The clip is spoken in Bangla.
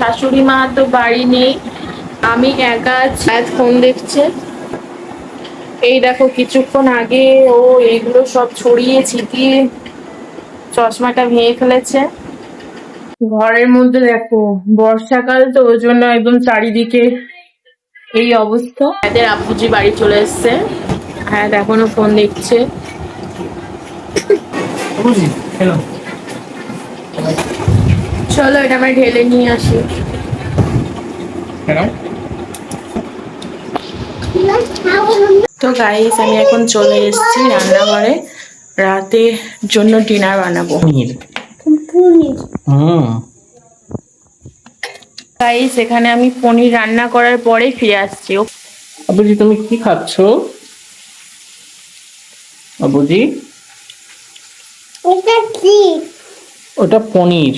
শাশুড়ি মা তো বাড়ি নেই, আমি একা ফোন দেখছে। এই দেখো কিছুক্ষণ আগে ও এইগুলো সব ছড়িয়ে ছিটিয়ে চশমাটা ভেঙে ফেলেছে। ঘরের মধ্যে দেখো বর্ষাকাল তো ওই জন্য একদম চারিদিকে এই অবস্থা। এদের আব্বুজি বাড়ি চলে এসছে, হ্যাঁ এখনো ফোন দেখছে। চলো এটা আমরা ঢেলে নিয়ে আসি। তো গাইস আমি এখন চলে এসেছি রান্নাঘরে, রাতের জন্য ডিনার বানাবো। গাইস এখানে আমি পনির রান্না করার পরে ফিরে আসছি। আবুজি তুমি কি খাচ্ছ? আবুজি ওটা কি? ওটা পনির।